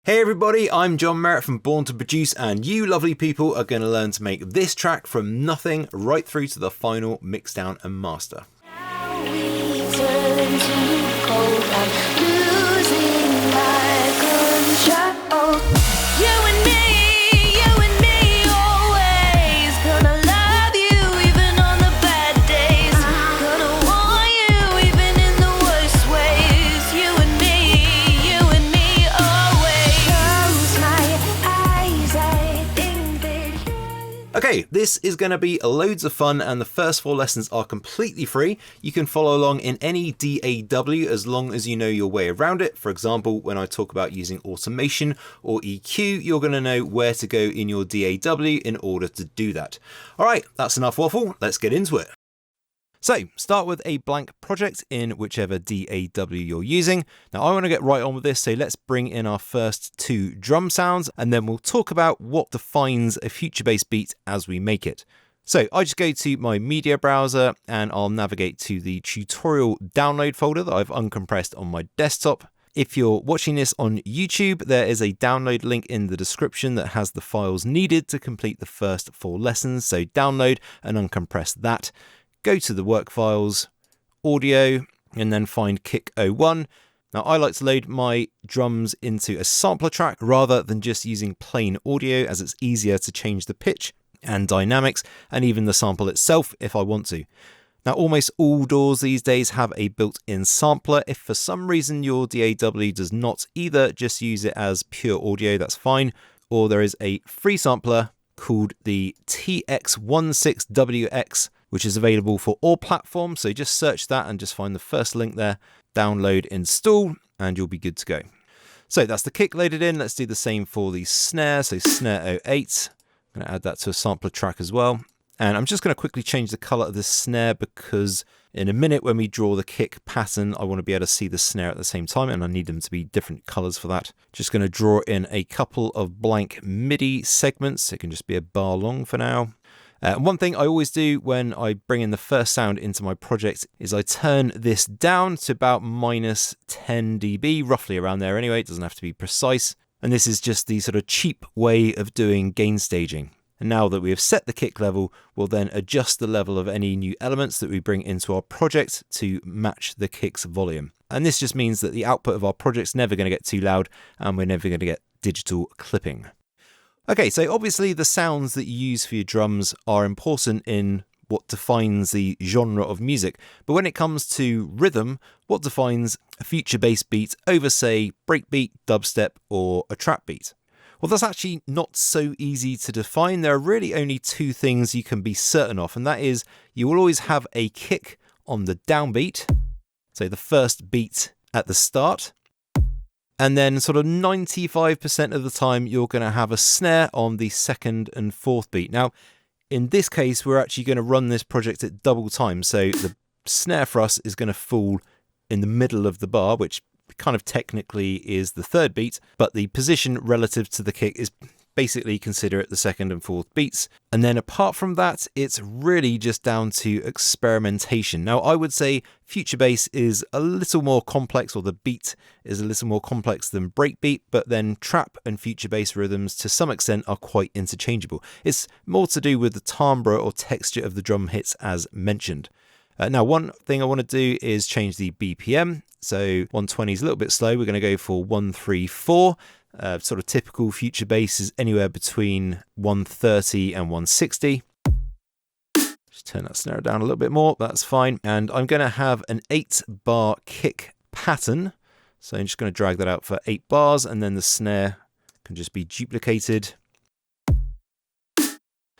Hey everybody, I'm John Merritt from Born to Produce, and you lovely people are going to learn to make this track from nothing right through to the final mixdown and master. Now we turn to cold. I'm losing my control. You and me, always gonna love you even on the bad days. Gonna want you even in the worst ways. You and me, always. Close my eyes, I think that. Okay, this is going to be loads of fun, and the first 4 lessons are completely free. You can follow along in any DAW as long as you know your way around it. For example, when I talk about using automation or EQ, you're going to know where to go in your DAW in order to do that. All right, that's enough waffle. Let's get into it. So start with a blank project in whichever DAW you're using. Now I want to get right on with this, so let's bring in our first 2 drum sounds, and then we'll talk about what defines a future bass beat as we make it. So I just go to my media browser and I'll navigate to the tutorial download folder that I've uncompressed on my desktop. If you're watching this on YouTube, there is a download link in the description that has the files needed to complete the first 4 lessons. So download and uncompress that. Go to the work files, audio, and then find Kick 01. Now I like to load my drums into a sampler track rather than just using plain audio, as it's easier to change the pitch and dynamics and even the sample itself if I want to. Now almost all DAWs these days have a built-in sampler. If for some reason your DAW does not, either just use it as pure audio, that's fine, or there is a free sampler called the TX16WX, which is available for all platforms. So just search that and just find the first link there, download, install, and you'll be good to go. So that's the kick loaded in. Let's do the same for the snare. So snare 08, I'm going to add that to a sampler track as well. And I'm just going to quickly change the color of the snare because in a minute when we draw the kick pattern, I want to be able to see the snare at the same time, and I need them to be different colors for that. Just going to draw in a couple of blank MIDI segments. It can just be a bar long for now. One thing I always do when I bring in the first sound into my project is I turn this down to about minus 10 dB, roughly around there anyway. It doesn't have to be precise. And this is just the sort of cheap way of doing gain staging. And now that we have set the kick level, we'll then adjust the level of any new elements that we bring into our project to match the kick's volume. And this just means that the output of our project's never going to get too loud and we're never going to get digital clipping. Okay, so obviously the sounds that you use for your drums are important in what defines the genre of music. But when it comes to rhythm, what defines a future bass beat over, say, breakbeat, dubstep, or a trap beat? Well, that's actually not so easy to define. There are really only 2 things you can be certain of, and that is you will always have a kick on the downbeat, so the first beat at the start, and then sort of 95% of the time you're going to have a snare on the 2nd and 4th beat. Now, in this case, we're actually going to run this project at double time, so the snare for us is going to fall in the middle of the bar, which kind of technically is the 3rd beat, but the position relative to the kick is basically consider it the 2nd and 4th beats. And then apart from that, it's really just down to experimentation. Now, I would say future bass is a little more complex, or the beat is a little more complex than breakbeat, but then trap and future bass rhythms to some extent are quite interchangeable. It's more to do with the timbre or texture of the drum hits as mentioned. Now, one thing I want to do is change the BPM. So 120 is a little bit slow. We're going to go for 134. Sort of typical future bass is anywhere between 130 and 160. Just turn that snare down a little bit more. That's fine. And I'm going to have an 8-bar kick pattern. So I'm just going to drag that out for 8 bars, and then the snare can just be duplicated.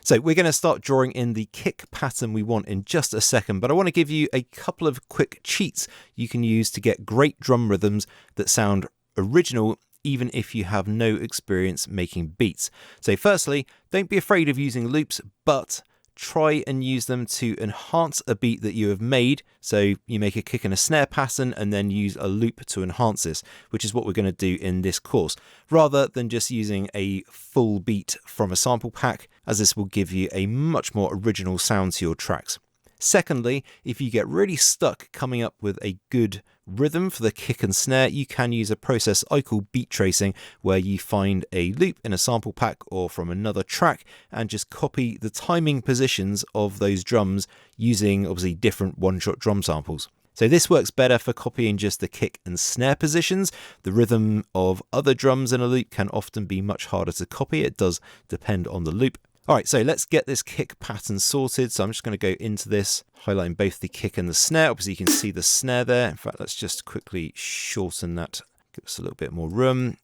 So we're going to start drawing in the kick pattern we want in just a second, but I want to give you a couple of quick cheats you can use to get great drum rhythms that sound original even if you have no experience making beats. So firstly, don't be afraid of using loops, but try and use them to enhance a beat that you have made. So you make a kick and a snare pattern and then use a loop to enhance this, which is what we're going to do in this course, rather than just using a full beat from a sample pack, as this will give you a much more original sound to your tracks. Secondly, if you get really stuck coming up with a good rhythm for the kick and snare, you can use a process I call beat tracing, where you find a loop in a sample pack or from another track and just copy the timing positions of those drums using obviously different one-shot drum samples. So this works better for copying just the kick and snare positions. The rhythm of other drums in a loop can often be much harder to copy. It does depend on the loop. All right, so let's get this kick pattern sorted. So I'm just going to go into this, highlighting both the kick and the snare. Obviously, you can see the snare there. In fact, let's just quickly shorten that, give us a little bit more room.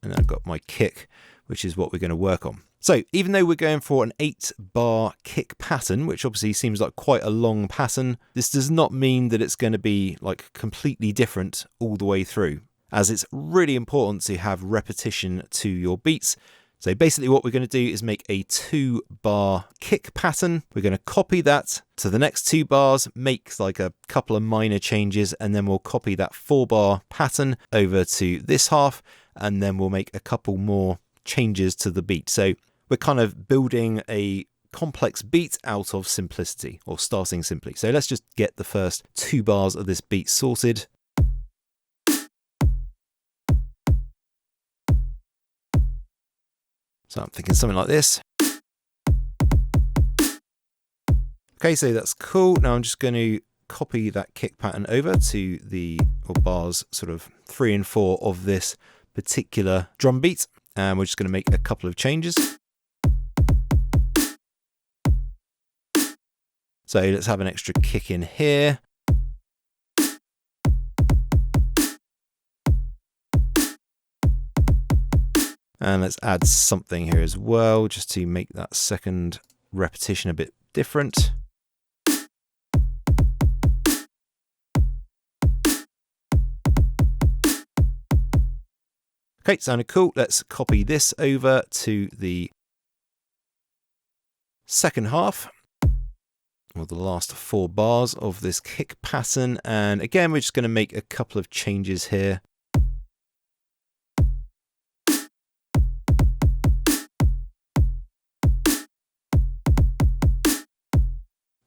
And then I've got my kick, which is what we're going to work on. So even though we're going for an 8-bar kick pattern, which obviously seems like quite a long pattern, this does not mean that it's going to be like completely different all the way through, as it's really important to have repetition to your beats. So basically what we're going to do is make a 2-bar kick pattern. We're going to copy that to the next 2 bars, make like a couple of minor changes, and then we'll copy that 4-bar pattern over to this half, and then we'll make a couple more changes to the beat. So we're kind of building a complex beat out of simplicity, or starting simply. So let's just get the first 2 bars of this beat sorted. So I'm thinking something like this. Okay, so that's cool. Now I'm just going to copy that kick pattern over to the bars sort of 3 and 4 of this particular drum beat. And we're just going to make a couple of changes. So let's have an extra kick in here. And let's add something here as well, just to make that second repetition a bit different. Okay, sounded cool. Let's copy this over to the second half, or the last 4 bars of this kick pattern. And again, we're just going to make a couple of changes here.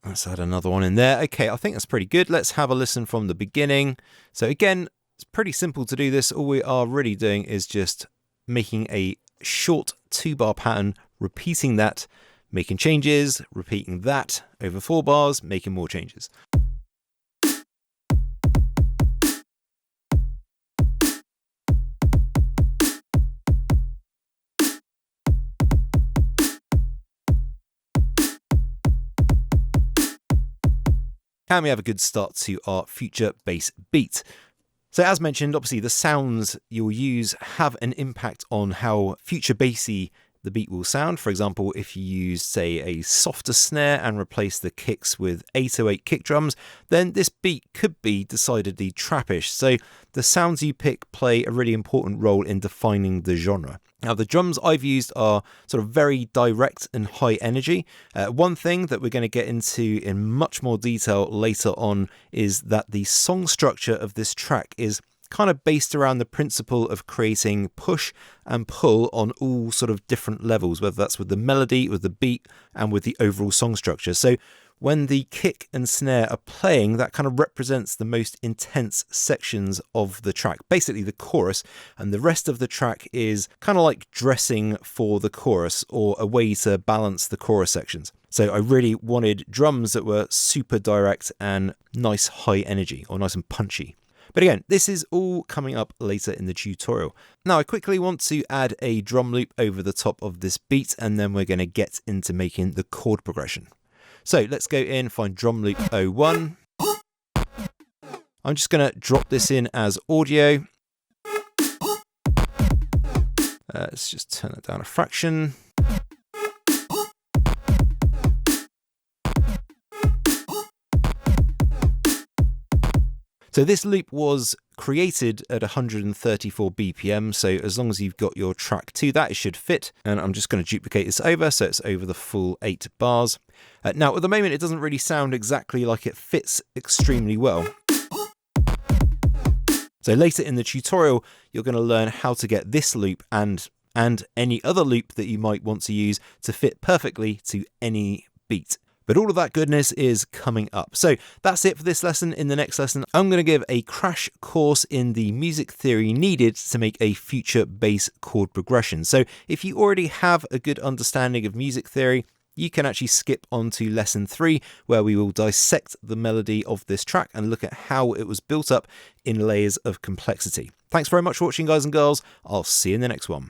Let's add another one in there. Okay, I think that's pretty good. Let's have a listen from the beginning. So again, it's pretty simple to do this. All we are really doing is just making a short 2-bar pattern, repeating that, making changes, repeating that over 4 bars, making more changes. And we have a good start to our future bass beat. So as mentioned, obviously the sounds you'll use have an impact on how future bassy the beat will sound. For example, if you use, say, a softer snare and replace the kicks with 808 kick drums, then this beat could be decidedly trappish. So the sounds you pick play a really important role in defining the genre. Now, the drums I've used are sort of very direct and high energy. One thing that we're going to get into in much more detail later on is that the song structure of this track is kind of based around the principle of creating push and pull on all sort of different levels, whether that's with the melody, with the beat, and with the overall song structure. So when the kick and snare are playing, that kind of represents the most intense sections of the track, basically the chorus, and the rest of the track is kind of like dressing for the chorus, or a way to balance the chorus sections. So I really wanted drums that were super direct and nice high energy, or nice and punchy. But again, this is all coming up later in the tutorial. Now, I quickly want to add a drum loop over the top of this beat, and then we're going to get into making the chord progression. So let's go in, find drum loop 01. I'm just going to drop this in as audio. Let's just turn it down a fraction. So this loop was created at 134 BPM, so as long as you've got your track to that, it should fit. And I'm just going to duplicate this over, so it's over the full 8 bars. Now, at the moment, it doesn't really sound exactly like it fits extremely well. So later in the tutorial, you're going to learn how to get this loop and any other loop that you might want to use to fit perfectly to any beat. But all of that goodness is coming up. So that's it for this lesson. In the next lesson, I'm going to give a crash course in the music theory needed to make a future bass chord progression. So if you already have a good understanding of music theory, you can actually skip on to lesson 3, where we will dissect the melody of this track and look at how it was built up in layers of complexity. Thanks very much for watching, guys and girls. I'll see you in the next one.